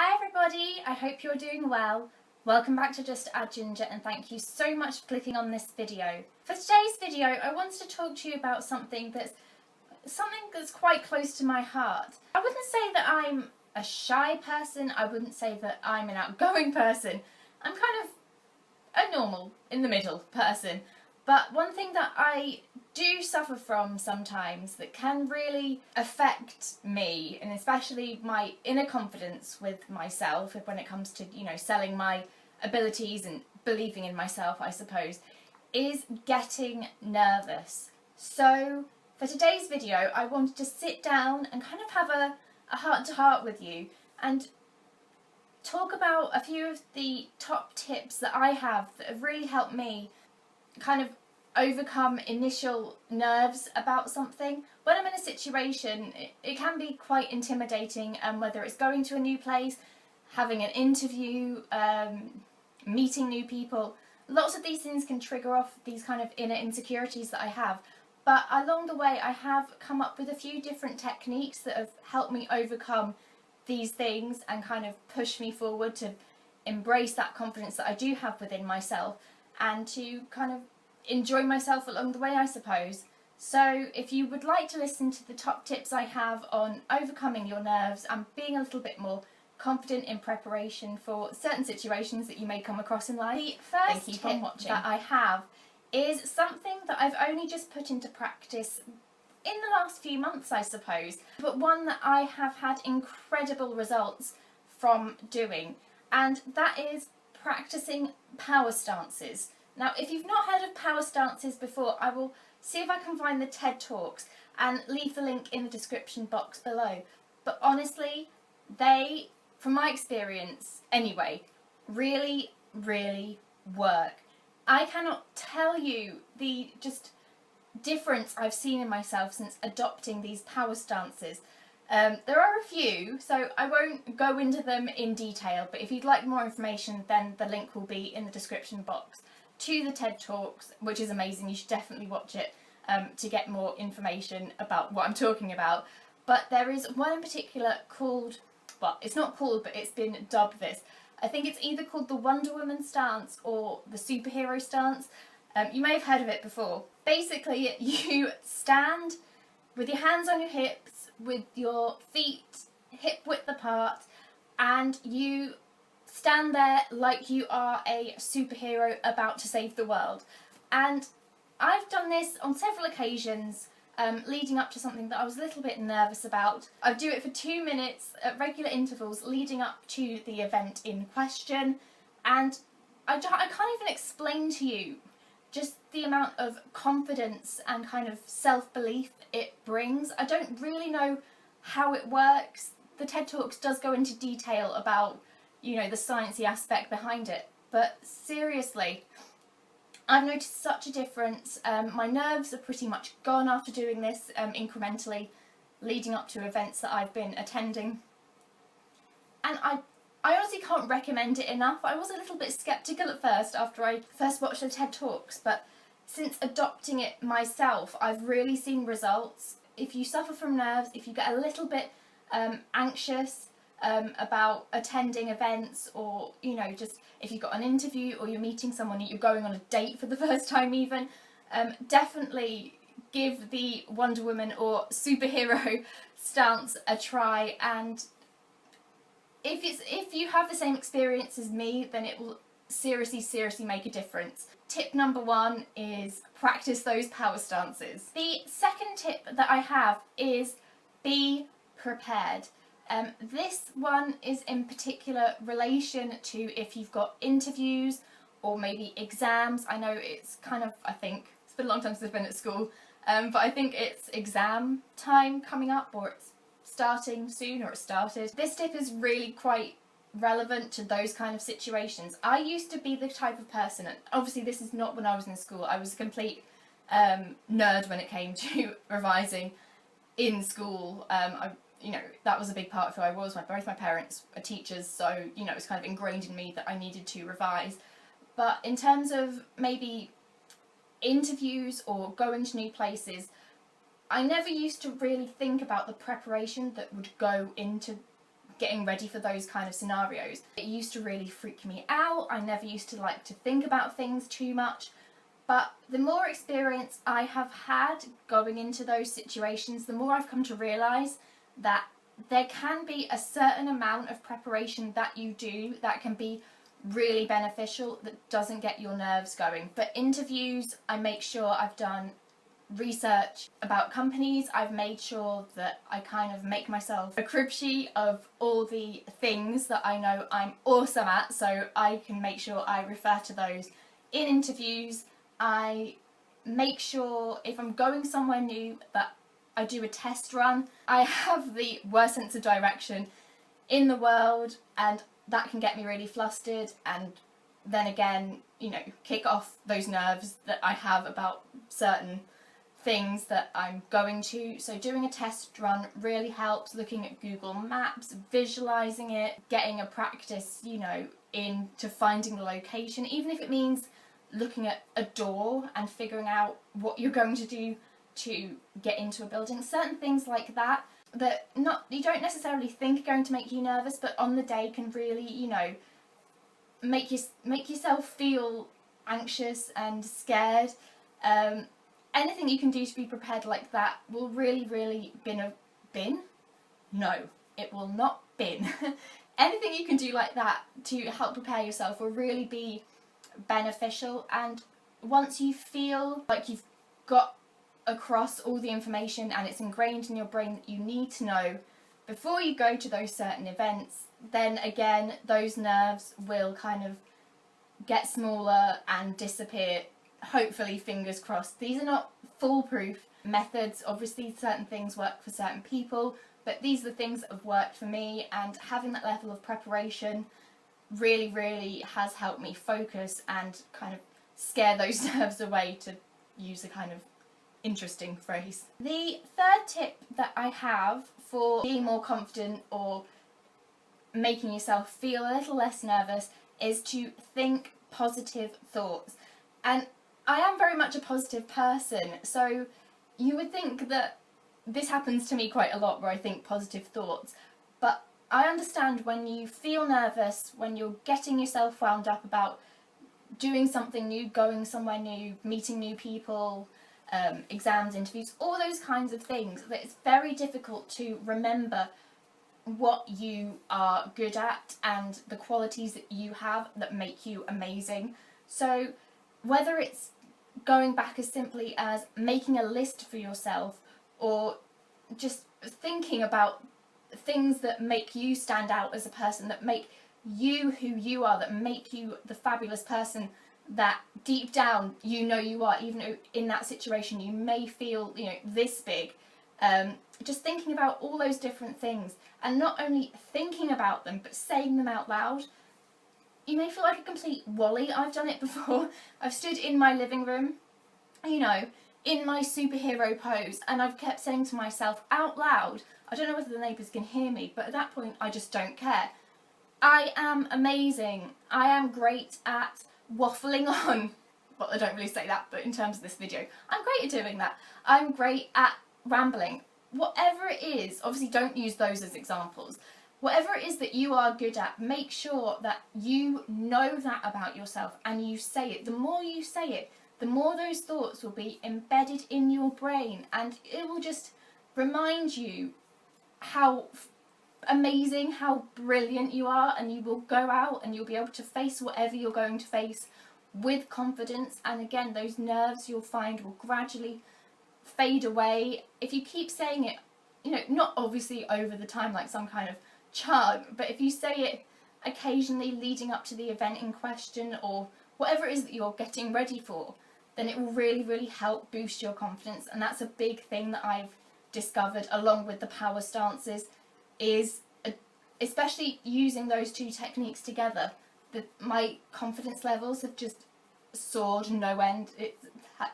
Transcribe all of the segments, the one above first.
Hi everybody, I hope you're doing well. Welcome back to Just Add Ginger and thank you so much for clicking on this video. For today's video I wanted to talk to you about something that's quite close to my heart. I wouldn't say that I'm a shy person, I wouldn't say that I'm an outgoing person. I'm kind of a normal, in the middle person. But one thing that I do suffer from sometimes that can really affect me, and especially my inner confidence with myself when it comes to, selling my abilities and believing in myself, I suppose, is getting nervous. So for today's video, I wanted to sit down and kind of have a heart-to-heart with you and talk about a few of the top tips that I have that have really helped me kind of overcome initial nerves about something. When I'm in a situation, it can be quite intimidating, whether it's going to a new place, having an interview, meeting new people. Lots of these things can trigger off these kind of inner insecurities that I have. But along the way, I have come up with a few different techniques that have helped me overcome these things and kind of push me forward to embrace that confidence that I do have within myself and to kind of enjoy myself along the way, I suppose. So if you would like to listen to the top tips I have on overcoming your nerves and being a little bit more confident in preparation for certain situations that you may come across in life, the first tip that I have is something that I've only just put into practice in the last few months, I suppose, but one that I have had incredible results from doing, and that is practicing power stances. Now, if you've not heard of power stances before, I will see if I can find the TED Talks and leave the link in the description box below. But honestly, they, from my experience anyway, really, really work. I cannot tell you the difference I've seen in myself since adopting these power stances. There are a few, so I won't go into them in detail, but if you'd like more information, then the link will be in the description box to the TED Talks, which is amazing. You should definitely watch it to get more information about what I'm talking about. But there is one in particular called, well, it's not called, but it's been dubbed this. I think it's either called the Wonder Woman stance or the superhero stance. You may have heard of it before. Basically, you stand with your hands on your hips, with your feet hip width apart, and you stand there like you are a superhero about to save the world. And I've done this on several occasions leading up to something that I was a little bit nervous about. I do it for 2 minutes at regular intervals leading up to the event in question, and I can't even explain to you just the amount of confidence and kind of self-belief it brings. I don't really know how it works. The TED Talks does go into detail about, the sciencey aspect behind it, but seriously, I've noticed such a difference. My nerves are pretty much gone after doing this incrementally, leading up to events that I've been attending. And I honestly can't recommend it enough. I was a little bit sceptical at first after I first watched the TED Talks, but since adopting it myself, I've really seen results. If you suffer from nerves, if you get a little bit anxious about attending events, or just if you've got an interview or you're meeting someone, you're going on a date for the first time even, definitely give the Wonder Woman or superhero stance a try. And if you have the same experience as me, then it will seriously make a difference. Tip number 1 is practice those power stances. The second tip that I have is be prepared. This one is in particular relation to if you've got interviews or maybe exams. I know it's I think it's been a long time since I've been at school, but I think it's exam time coming up, or it's starting soon, or it started. This tip is really quite relevant to those kind of situations. I used to be the type of person, and obviously this is not when I was in school, I was a complete nerd when it came to revising in school. That was a big part of who I was. Both my parents are teachers, so it was kind of ingrained in me that I needed to revise. But in terms of maybe interviews or going to new places, I never used to really think about the preparation that would go into getting ready for those kind of scenarios. It used to really freak me out. I never used to like to think about things too much. But the more experience I have had going into those situations, the more I've come to realise that there can be a certain amount of preparation that you do that can be really beneficial, that doesn't get your nerves going. For interviews, I make sure I've done research about companies. I've made sure that I kind of make myself a crib sheet of all the things that I know I'm awesome at, so I can make sure I refer to those in interviews. I make sure if I'm going somewhere new that I do a test run. I have the worst sense of direction in the world, and that can get me really flustered, and then again, you know, kick off those nerves that I have about certain things that I'm going to. So doing a test run really helps, looking at Google Maps, visualising it, getting a practice, you know, into finding the location, even if it means looking at a door and figuring out what you're going to do to get into a building. Certain things like that you don't necessarily think are going to make you nervous, but on the day can really, you know, make yourself feel anxious and scared. Anything you can do to be prepared like that will really No, it will not bin. Anything you can do like that to help prepare yourself will really be beneficial, and once you feel like you've got across all the information and it's ingrained in your brain that you need to know before you go to those certain events, then again those nerves will kind of get smaller and disappear, hopefully, fingers crossed. These are not foolproof methods. Obviously certain things work for certain people, but these are the things that have worked for me, and having that level of preparation really has helped me focus and kind of scare those nerves away, to use a kind of interesting phrase. The third tip that I have for being more confident or making yourself feel a little less nervous is to think positive thoughts. And I am very much a positive person, so you would think that this happens to me quite a lot, where I think positive thoughts, but I understand when you feel nervous, when you're getting yourself wound up about doing something new, going somewhere new, meeting new people, exams, interviews, all those kinds of things, that it's very difficult to remember what you are good at and the qualities that you have that make you amazing. So whether it's going back as simply as making a list for yourself, or just thinking about things that make you stand out as a person, that make you who you are, that make you the fabulous person that deep down you know you are, even though in that situation you may feel, you know, this big. Just thinking about all those different things, and not only thinking about them but saying them out loud. You may feel like a complete wally. I've done it before. I've stood in my living room, you know, in my superhero pose, and I've kept saying to myself out loud, I don't know whether the neighbours can hear me, but at that point I just don't care. I am amazing. I am great at waffling on. Well, I don't really say that, but in terms of this video, I'm great at doing that. I'm great at rambling. Whatever it is, obviously don't use those as examples. Whatever it is that you are good at, make sure that you know that about yourself and you say it. The more you say it, the more those thoughts will be embedded in your brain, and it will just remind you how amazing, how brilliant you are, and you will go out and you'll be able to face whatever you're going to face with confidence. And again, those nerves, you'll find, will gradually fade away if you keep saying it, you know, not obviously over the time like some kind of chant, but if you say it occasionally leading up to the event in question or whatever it is that you're getting ready for, then it will really help boost your confidence. And that's a big thing that I've discovered, along with the power stances, is especially using those two techniques together, that my confidence levels have just soared no end.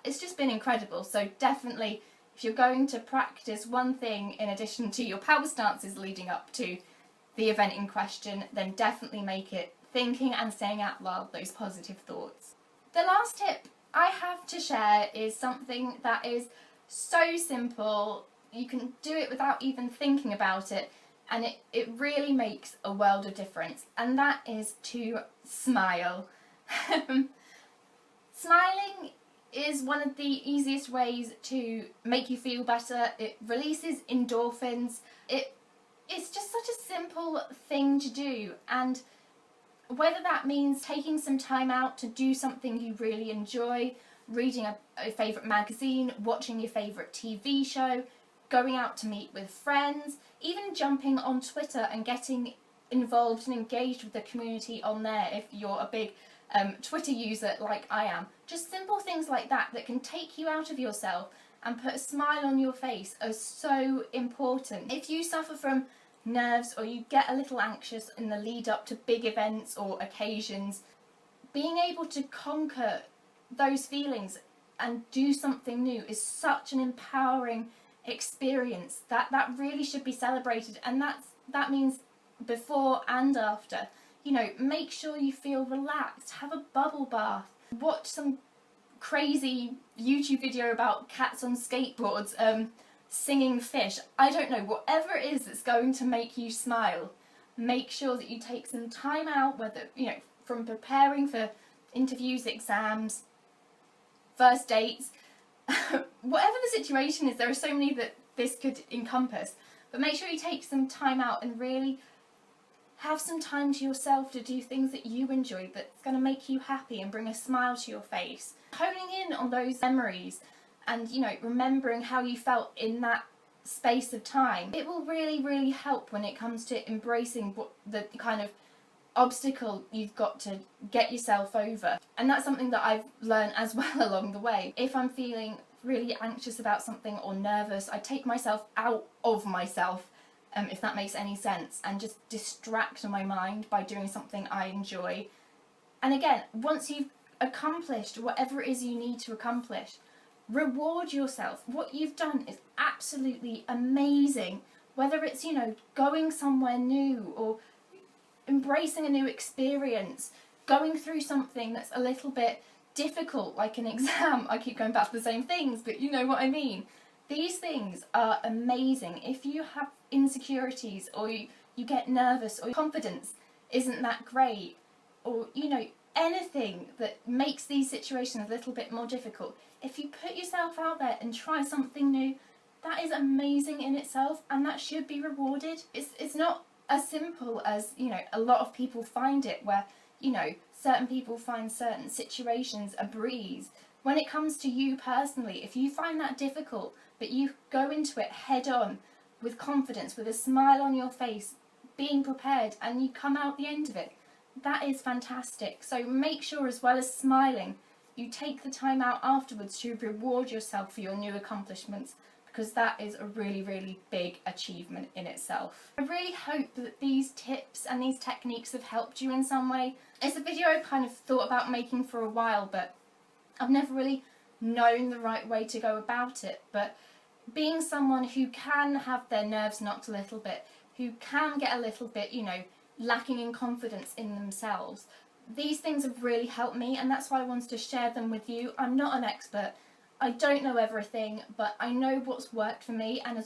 It's just been incredible. So definitely, if you're going to practice one thing in addition to your power stances leading up to the event in question, then definitely make it thinking and saying out loud those positive thoughts. The last tip I have to share is something that is so simple, you can do it without even thinking about it, and it really makes a world of difference, and that is to smile. Smiling is one of the easiest ways to make you feel better. It releases endorphins. It's just such a simple thing to do, and whether that means taking some time out to do something you really enjoy, reading a favourite magazine, watching your favourite TV show, going out to meet with friends, even jumping on Twitter and getting involved and engaged with the community on there if you're a big Twitter user like I am. Just simple things like that that can take you out of yourself and put a smile on your face are so important. If you suffer from nerves or you get a little anxious in the lead up to big events or occasions, being able to conquer those feelings and do something new is such an empowering experience that really should be celebrated, and that means before and after. You know, make sure you feel relaxed, have a bubble bath, watch some crazy YouTube video about cats on skateboards singing fish. I don't know, whatever it is that's going to make you smile, make sure that you take some time out, whether, you know, from preparing for interviews, exams, first dates, whatever the situation is. There are so many that this could encompass, but make sure you take some time out and really have some time to yourself to do things that you enjoy, that's going to make you happy and bring a smile to your face. Honing in on those memories and, you know, remembering how you felt in that space of time, it will really, really help when it comes to embracing what the kind of obstacle you've got to get yourself over. And that's something that I've learned as well along the way. If I'm feeling really anxious about something or nervous, I take myself out of myself, if that makes any sense, and just distract my mind by doing something I enjoy. And again, once you've accomplished whatever it is you need to accomplish, reward yourself. What you've done is absolutely amazing, whether it's, you know, going somewhere new or embracing a new experience, going through something that's a little bit difficult like an exam. I keep going back to the same things, but you know what I mean. These things are amazing. If you have insecurities or you get nervous or your confidence isn't that great, or, you know, anything that makes these situations a little bit more difficult, if you put yourself out there and try something new, that is amazing in itself, and that should be rewarded. It's not as simple as, you know, a lot of people find it, where, you know, certain people find certain situations a breeze. When it comes to you personally, if you find that difficult, but you go into it head on with confidence, with a smile on your face, being prepared, and you come out the end of it, that is fantastic. So make sure, as well as smiling, you take the time out afterwards to reward yourself for your new accomplishments, because that is a really, really big achievement in itself. I really hope that these tips and these techniques have helped you in some way. It's a video I kind of thought about making for a while, but I've never really known the right way to go about it. But being someone who can have their nerves knocked a little bit, who can get a little bit, you know, lacking in confidence in themselves, these things have really helped me, and that's why I wanted to share them with you. I'm not an expert. I don't know everything, but I know what's worked for me, and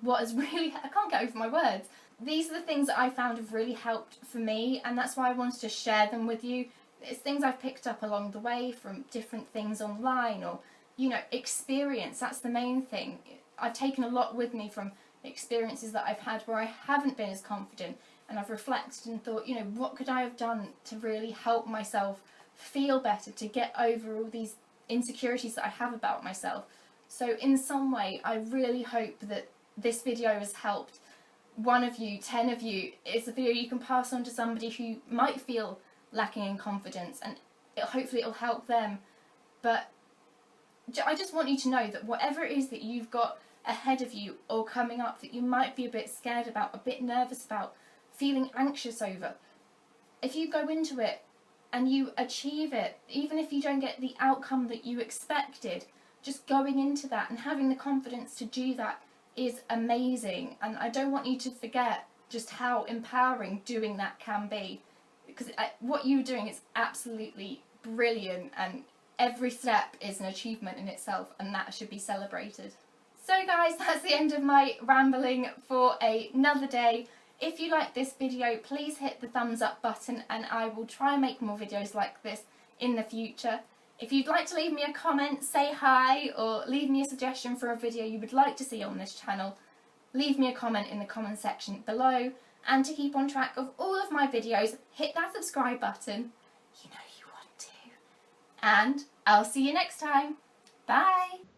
what has really, I can't get over my words. These are the things that I found have really helped for me, and that's why I wanted to share them with you. It's things I've picked up along the way from different things online, or, you know, experience. That's the main thing. I've taken a lot with me from experiences that I've had where I haven't been as confident, and I've reflected and thought, you know, what could I have done to really help myself feel better, to get over all these insecurities that I have about myself. So in some way, I really hope that this video has helped one of you, 10 of you. It's a video you can pass on to somebody who might feel lacking in confidence, and hopefully it'll help them. But I just want you to know that whatever it is that you've got ahead of you or coming up that you might be a bit scared about, a bit nervous about, feeling anxious over, if you go into it and you achieve it, even if you don't get the outcome that you expected, just going into that and having the confidence to do that is amazing. And I don't want you to forget just how empowering doing that can be, because what you're doing is absolutely brilliant, and every step is an achievement in itself, and that should be celebrated. So guys, that's the end of my rambling for another day. If you like this video, please hit the thumbs up button and I will try and make more videos like this in the future. If you'd like to leave me a comment, say hi, or leave me a suggestion for a video you would like to see on this channel, leave me a comment in the comment section below. And to keep on track of all of my videos, hit that subscribe button. You know you want to. And I'll see you next time. Bye!